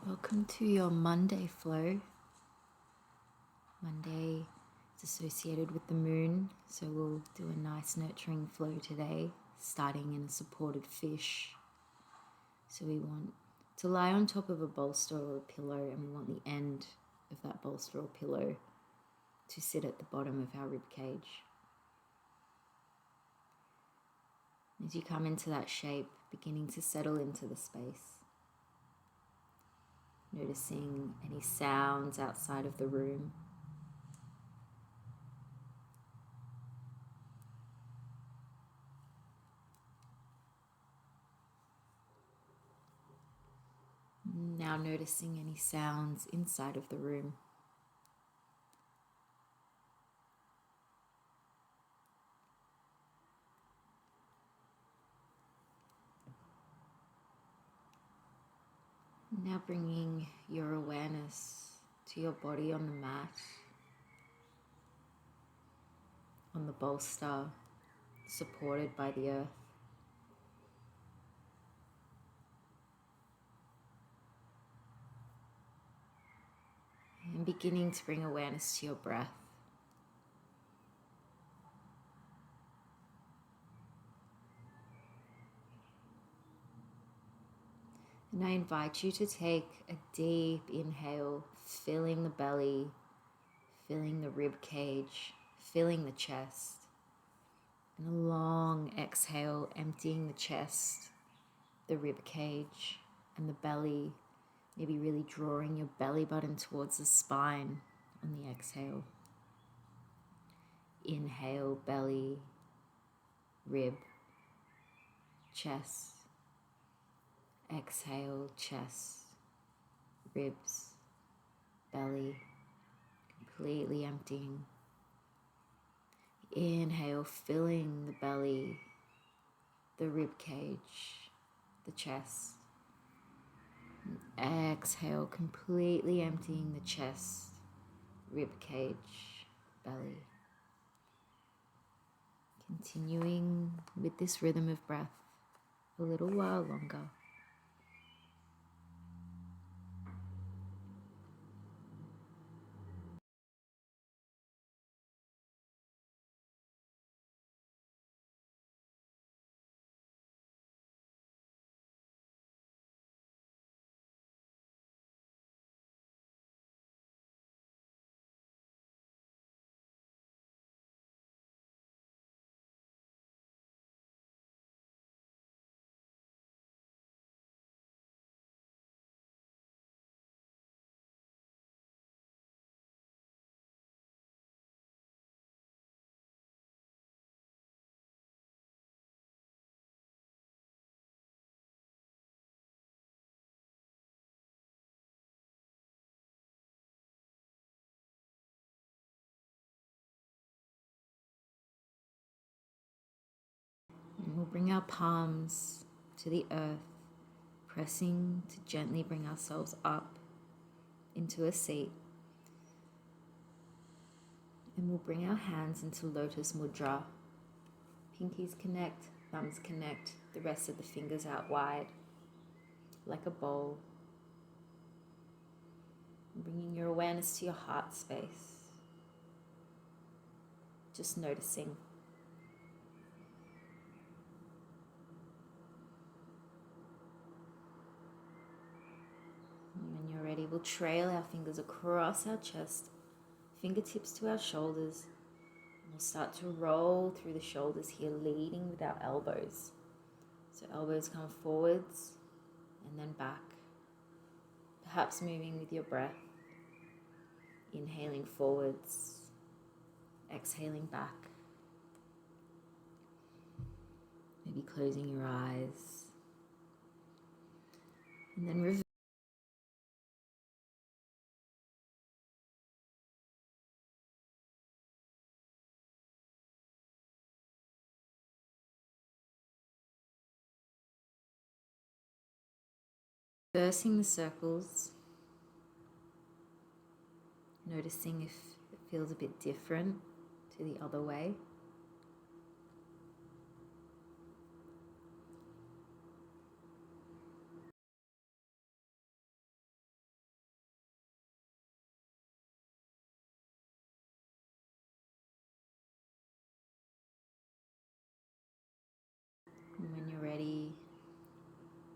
Welcome to your Monday flow. Monday is associated with the moon, so we'll do a nice nurturing flow today, starting in a supported fish. So we want to lie on top of a bolster or a pillow, and we want the end of that bolster or pillow to sit at the bottom of our rib cage. As you come into that shape, beginning to settle into the space. Noticing any sounds outside of the room. Now noticing any sounds inside of the room. Now bringing your awareness to your body on the mat, on the bolster, supported by the earth. And beginning to bring awareness to your breath. And I invite you to take a deep inhale, filling the belly, filling the rib cage, filling the chest. And a long exhale, emptying the chest, the rib cage, and the belly. Maybe really drawing your belly button towards the spine on the exhale. Inhale, belly, rib, chest. Exhale, chest, ribs, belly, completely emptying. Inhale, filling the belly, the rib cage, the chest. And exhale, completely emptying the chest, rib cage, belly. Continuing with this rhythm of breath a little while longer. And we'll bring our palms to the earth, pressing to gently bring ourselves up into a seat. And we'll bring our hands into Lotus Mudra. Pinkies connect, thumbs connect, the rest of the fingers out wide, like a bowl. Bringing your awareness to your heart space. Just noticing. And when you're ready, we'll trail our fingers across our chest, fingertips to our shoulders. We'll start to roll through the shoulders here, leading with our elbows. So elbows come forwards and then back. Perhaps moving with your breath. Inhaling forwards, exhaling back. Maybe closing your eyes. And then reversing the circles. Noticing if it feels a bit different to the other way.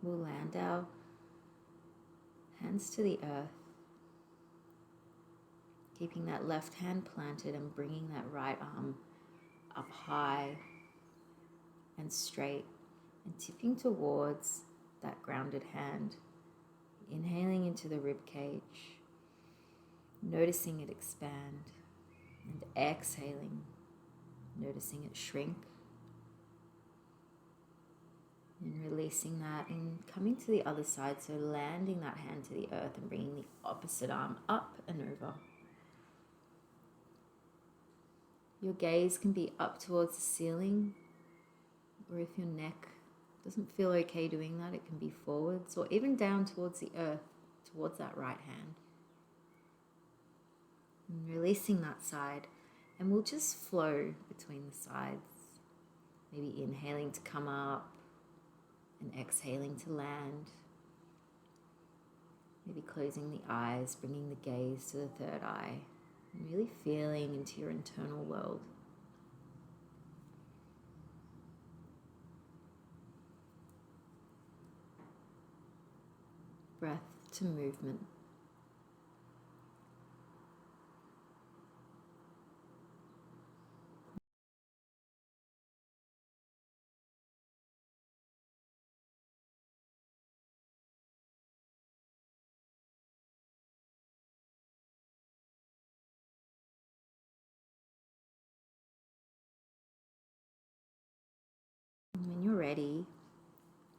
we'll land our hands to the earth, keeping that left hand planted and bringing that right arm up high and straight and tipping towards that grounded hand. Inhaling into the rib cage, noticing it expand, and exhaling, noticing it shrink, and releasing that and coming to the other side, so landing that hand to the earth and bringing the opposite arm up and over. Your gaze can be up towards the ceiling, or if your neck doesn't feel okay doing that, it can be forwards or even down towards the earth, towards that right hand. And releasing that side, and we'll just flow between the sides. Maybe inhaling to come up and exhaling to land. Maybe closing the eyes, bringing the gaze to the third eye, and really feeling into your internal world. Breath to movement. And when you're ready,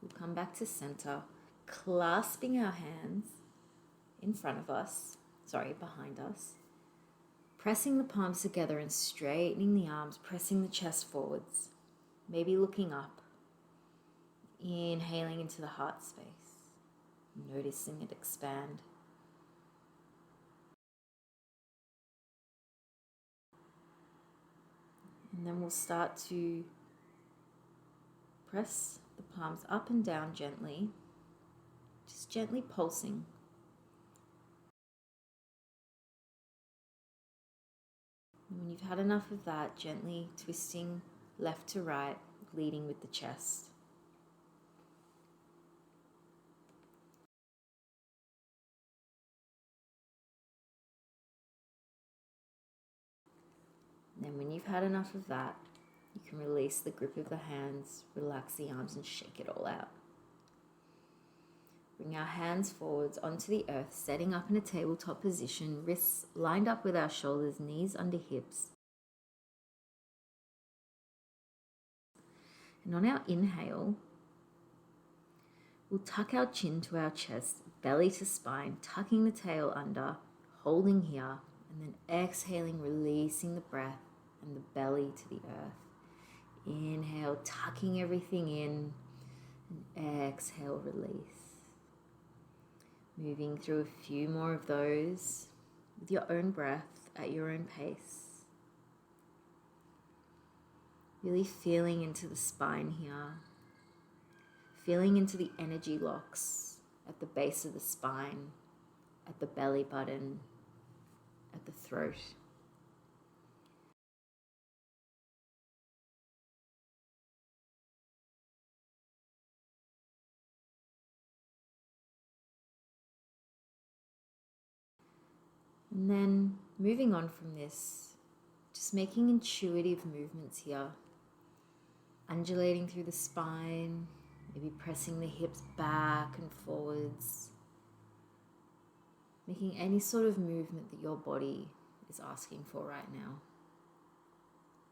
we'll come back to center, clasping our hands in front of us, behind us, pressing the palms together and straightening the arms, pressing the chest forwards, maybe looking up, inhaling into the heart space, noticing it expand. And then we'll start to press the palms up and down gently, just gently pulsing. And when you've had enough of that, gently twisting left to right, leading with the chest. And then when you've had enough of that, you can release the grip of the hands, relax the arms and shake it all out. Bring our hands forwards onto the earth, setting up in a tabletop position, wrists lined up with our shoulders, knees under hips. And on our inhale, we'll tuck our chin to our chest, belly to spine, tucking the tail under, holding here, and then exhaling, releasing the breath and the belly to the earth. Inhale, tucking everything in, and exhale, release. Moving through a few more of those with your own breath at your own pace. Really feeling into the spine here. Feeling into the energy locks at the base of the spine, at the belly button, at the throat. And then moving on from this, just making intuitive movements here. Undulating through the spine, maybe pressing the hips back and forwards. Making any sort of movement that your body is asking for right now.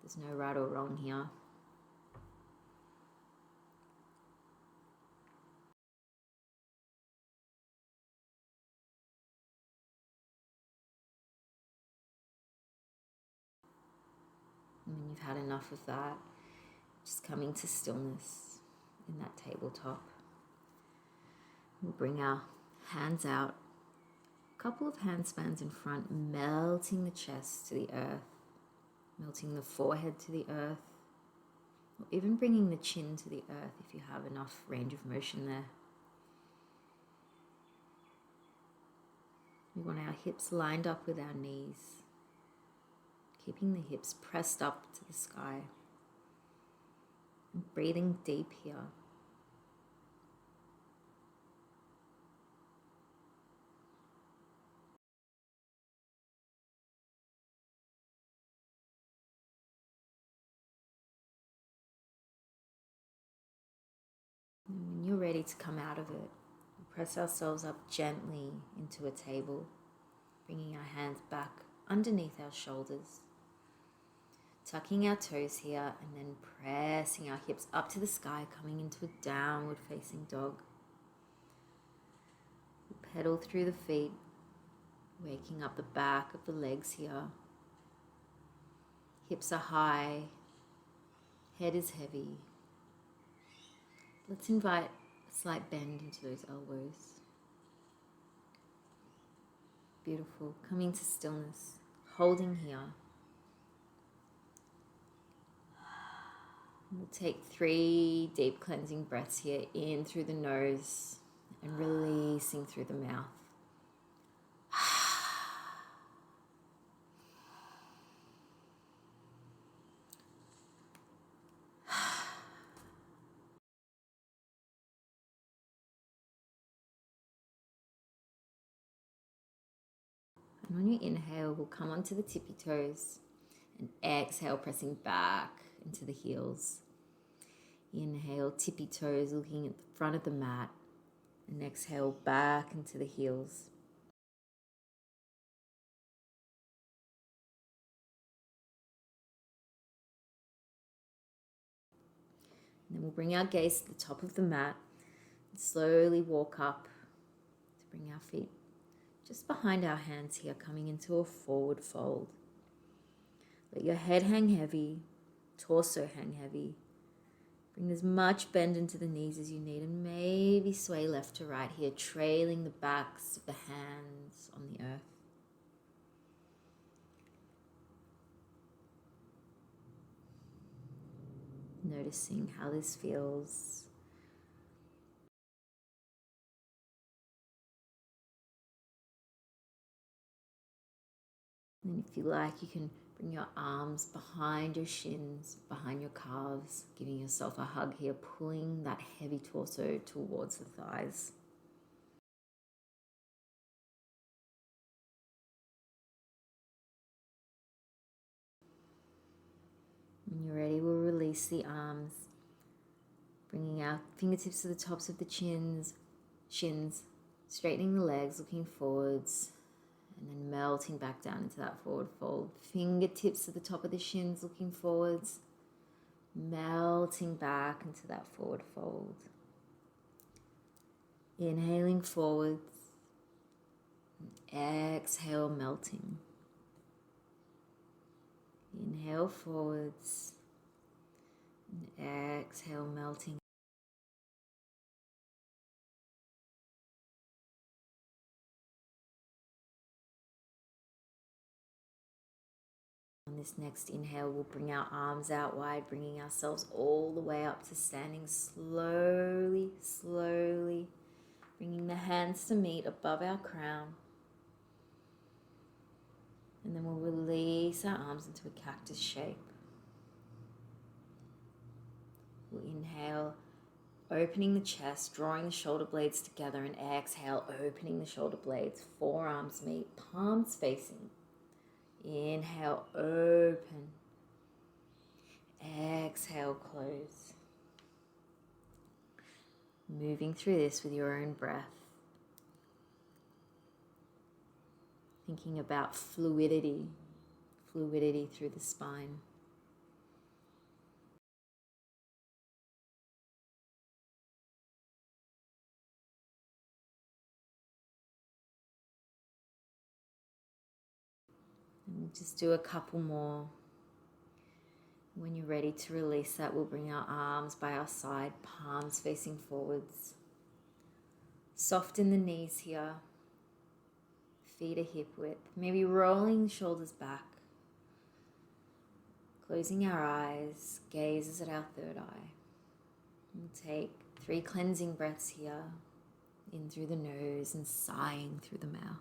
There's no right or wrong here. And when you've had enough of that, just coming to stillness in that tabletop. We'll bring our hands out, a couple of handspans in front, melting the chest to the earth, melting the forehead to the earth, or even bringing the chin to the earth if you have enough range of motion there. We want our hips lined up with our knees, keeping the hips pressed up to the sky. And breathing deep here. ready to come out of it, we press ourselves up gently into a table, bringing our hands back underneath our shoulders, tucking our toes here, and then pressing our hips up to the sky, coming into a downward facing dog. We pedal through the feet, waking up the back of the legs here. Hips are high, head is heavy. Let's invite a slight bend into those elbows. Beautiful. Coming to stillness, holding here. We'll take 3 deep cleansing breaths here, in through the nose and releasing through the mouth. And on your inhale, we'll come onto the tippy toes and exhale, pressing back into the heels. Inhale, tippy toes, looking at the front of the mat, and exhale back into the heels. And then we'll bring our gaze to the top of the mat and slowly walk up to bring our feet just behind our hands here, coming into a forward fold. Let your head hang heavy, torso hang heavy. Bring as much bend into the knees as you need, and maybe sway left to right here, trailing the backs of the hands on the earth. Noticing how this feels. And if you like, you can bring your arms behind your shins, behind your calves, giving yourself a hug here, pulling that heavy torso towards the thighs. When you're ready, we'll release the arms, bringing our fingertips to the tops of the shins, straightening the legs, looking forwards, and then melting back down into that forward fold. Fingertips to the top of the shins, looking forwards, melting back into that forward fold. Inhaling forwards, and exhale, melting. Inhale forwards, and exhale, melting. On this next inhale, we'll bring our arms out wide, bringing ourselves all the way up to standing, slowly, slowly, bringing the hands to meet above our crown. And then we'll release our arms into a cactus shape. We'll inhale, opening the chest, drawing the shoulder blades together, and exhale, opening the shoulder blades, forearms meet, palms facing. Inhale, open. Exhale, close. Moving through this with your own breath. Thinking about fluidity through the spine. And we'll just do a couple more. When you're ready to release that, we'll bring our arms by our side, palms facing forwards. Soften the knees here. Feet are hip width. Maybe rolling the shoulders back. Closing our eyes, gazes at our third eye. We'll take 3 cleansing breaths here. In through the nose and sighing through the mouth.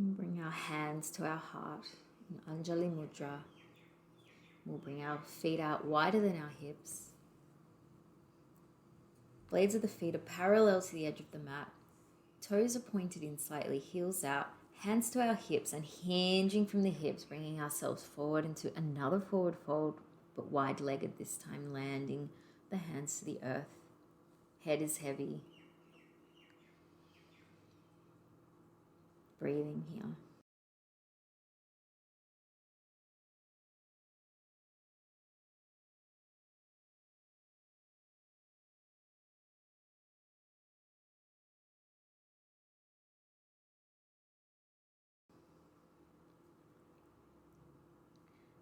And bring our hands to our heart in Anjali Mudra. We'll bring our feet out wider than our hips. Blades of the feet are parallel to the edge of the mat. Toes are pointed in slightly, heels out, hands to our hips and hinging from the hips, bringing ourselves forward into another forward fold, but wide-legged this time, landing the hands to the earth. Head is heavy. Breathing here.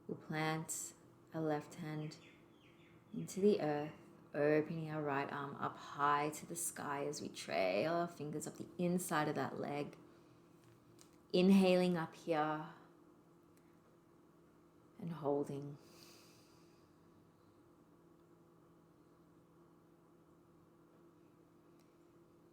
We'll plant our left hand into the earth, opening our right arm up high to the sky as we trail our fingers up the inside of that leg. Inhaling up here and holding.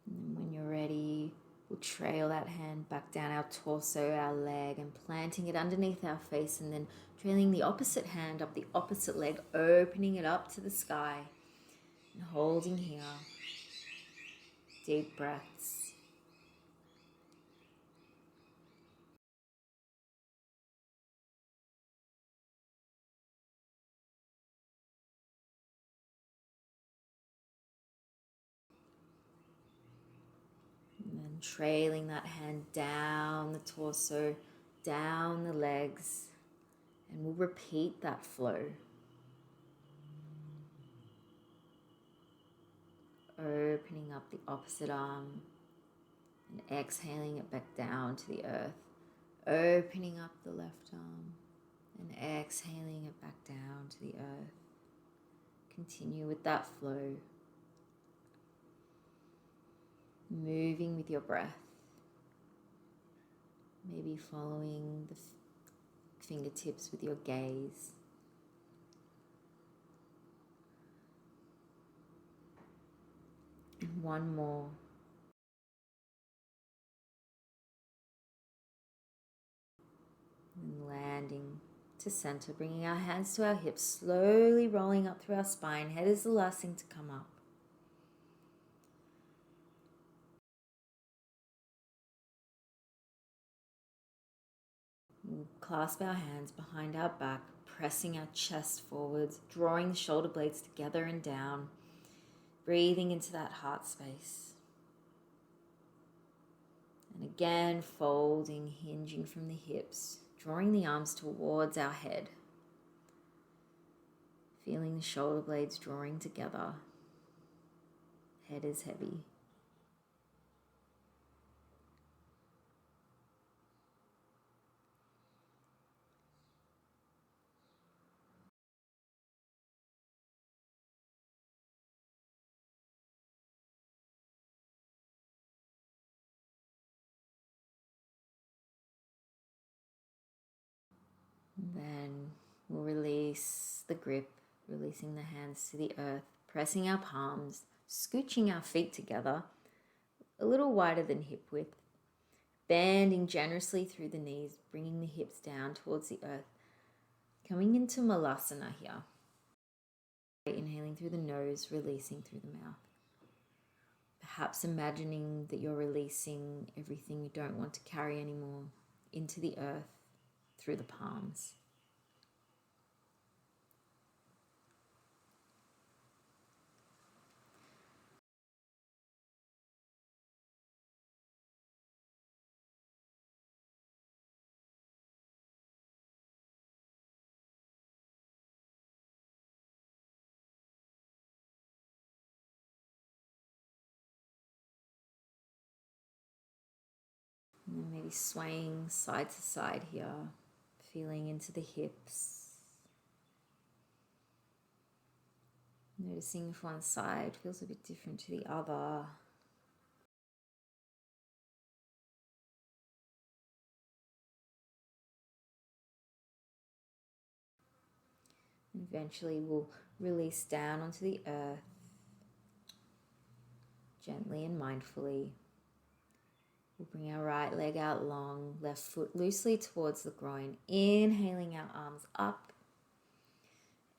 And when you're ready, we'll trail that hand back down our torso, our leg, and planting it underneath our face, and then trailing the opposite hand up the opposite leg, opening it up to the sky and holding here. Deep breaths. And then trailing that hand down the torso, down the legs, and we'll repeat that flow. Opening up the opposite arm and exhaling it back down to the earth. Opening up the left arm and exhaling it back down to the earth. Continue with that flow. Moving with your breath. Maybe following the fingertips with your gaze. And one more. And landing to center, bringing our hands to our hips, slowly rolling up through our spine. Head is the last thing to come up. We'll clasp our hands behind our back, pressing our chest forwards, drawing the shoulder blades together and down, breathing into that heart space. And again, folding, hinging from the hips, drawing the arms towards our head. Feeling the shoulder blades drawing together. Head is heavy. Then we'll release the grip, releasing the hands to the earth, pressing our palms, scooching our feet together, a little wider than hip width, bending generously through the knees, bringing the hips down towards the earth, coming into Malasana here. Inhaling through the nose, releasing through the mouth. Perhaps imagining that you're releasing everything you don't want to carry anymore into the earth through the palms. And then maybe swaying side to side here, feeling into the hips. Noticing if one side feels a bit different to the other. And eventually we'll release down onto the earth, gently and mindfully. We'll bring our right leg out long, left foot loosely towards the groin, inhaling our arms up,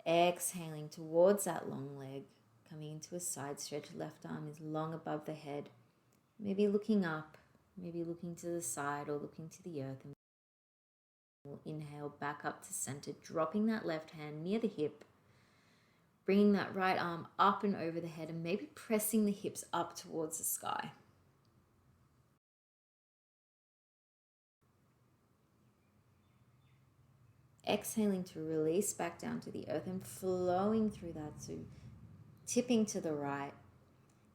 Exhaling towards that long leg, coming into a side stretch. Left arm is long above the head. Maybe looking up, maybe looking to the side or looking to the earth. And we'll inhale back up to center, dropping that left hand near the hip, bringing that right arm up and over the head and maybe pressing the hips up towards the sky. Exhaling to release back down to the earth and flowing through that, so tipping to the right,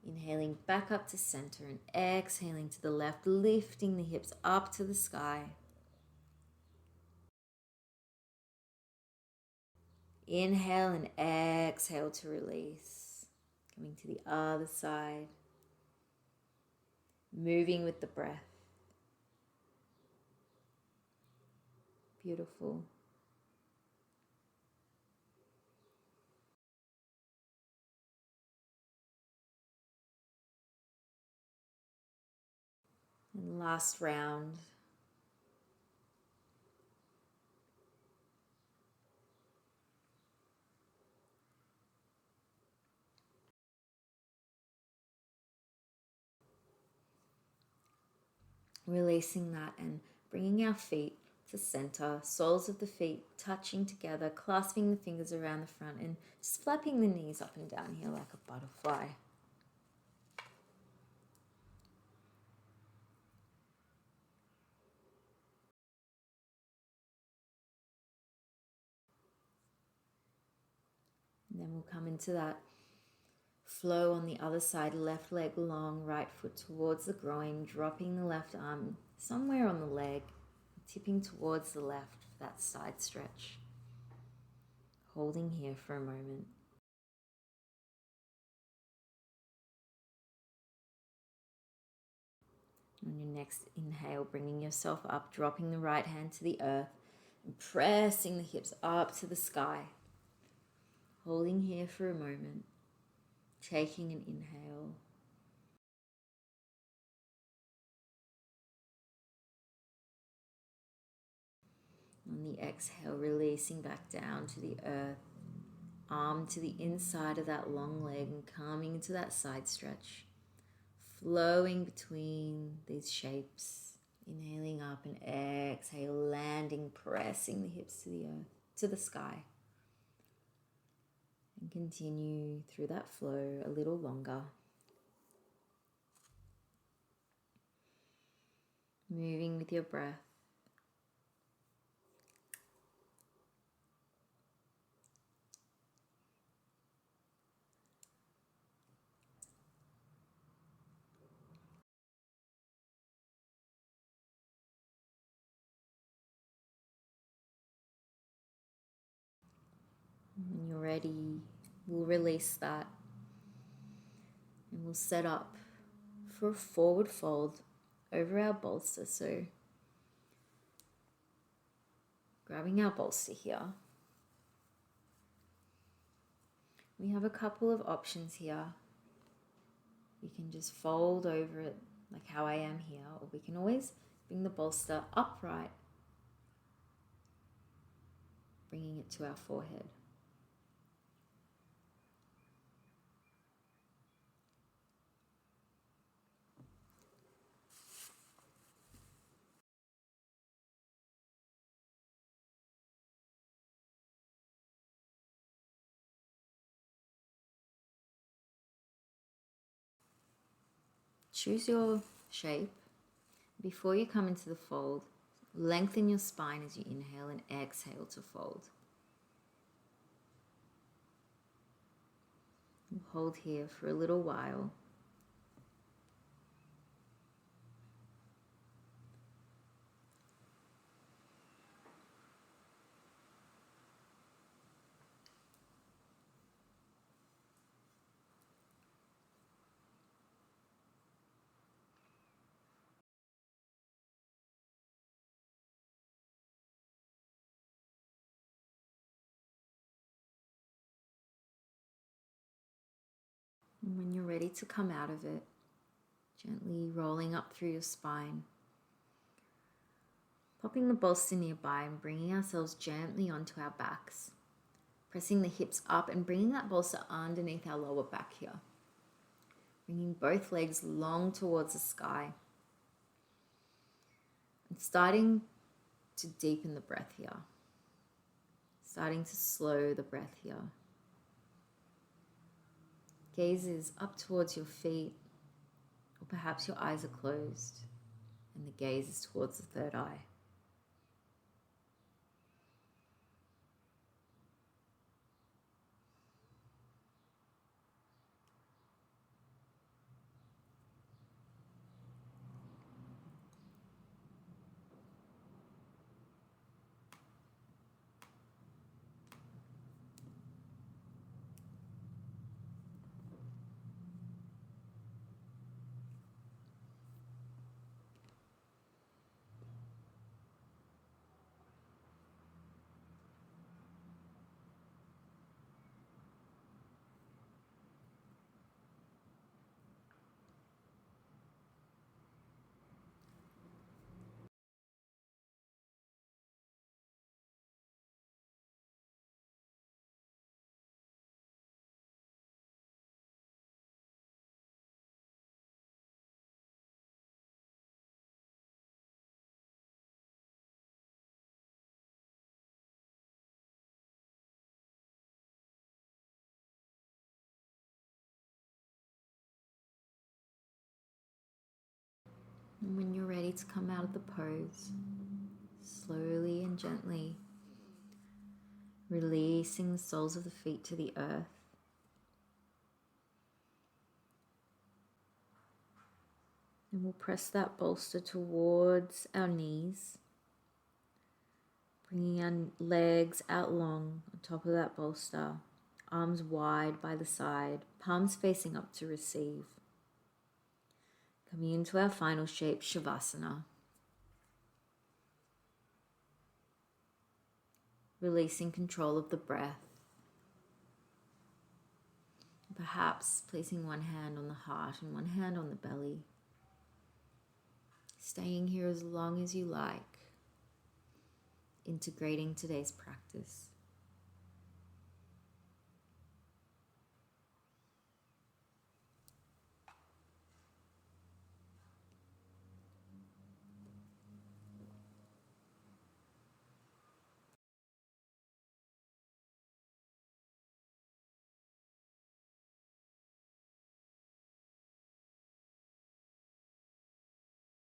inhaling back up to center and exhaling to the left, lifting the hips up to the sky. Inhale and exhale to release, coming to the other side, moving with the breath. Beautiful. And last round. Releasing that and bringing our feet to center, soles of the feet touching together, clasping the fingers around the front and just flapping the knees up and down here like a butterfly. And then we'll come into that flow on the other side, left leg long, right foot towards the groin, dropping the left arm somewhere on the leg, tipping towards the left for that side stretch. Holding here for a moment. On your next inhale, bringing yourself up, dropping the right hand to the earth, and pressing the hips up to the sky. Holding here for a moment, taking an inhale. On the exhale, releasing back down to the earth, arm to the inside of that long leg and coming into that side stretch. Flowing between these shapes. Inhaling up and exhale, landing, pressing the hips to the earth, to the sky. And continue through that flow a little longer. Moving with your breath. When you're ready, we'll release that and we'll set up for a forward fold over our bolster. So grabbing our bolster here. We have a couple of options here. We can just fold over it like how I am here, or we can always bring the bolster upright, bringing it to our forehead. Choose your shape. Before you come into the fold, lengthen your spine as you inhale and exhale to fold. We'll hold here for a little while. And when you're ready to come out of it, gently rolling up through your spine, popping the bolster nearby and bringing ourselves gently onto our backs. Pressing the hips up and bringing that bolster underneath our lower back here. Bringing both legs long towards the sky. And starting to deepen the breath here. Starting to slow the breath here. Gaze is up towards your feet, or perhaps your eyes are closed, and the gaze is towards the third eye. And when you're ready to come out of the pose, slowly and gently releasing the soles of the feet to the earth. And we'll press that bolster towards our knees, bringing our legs out long on top of that bolster, arms wide by the side, palms facing up to receive. Coming into our final shape, Shavasana. Releasing control of the breath. Perhaps placing one hand on the heart and one hand on the belly. Staying here as long as you like, integrating today's practice.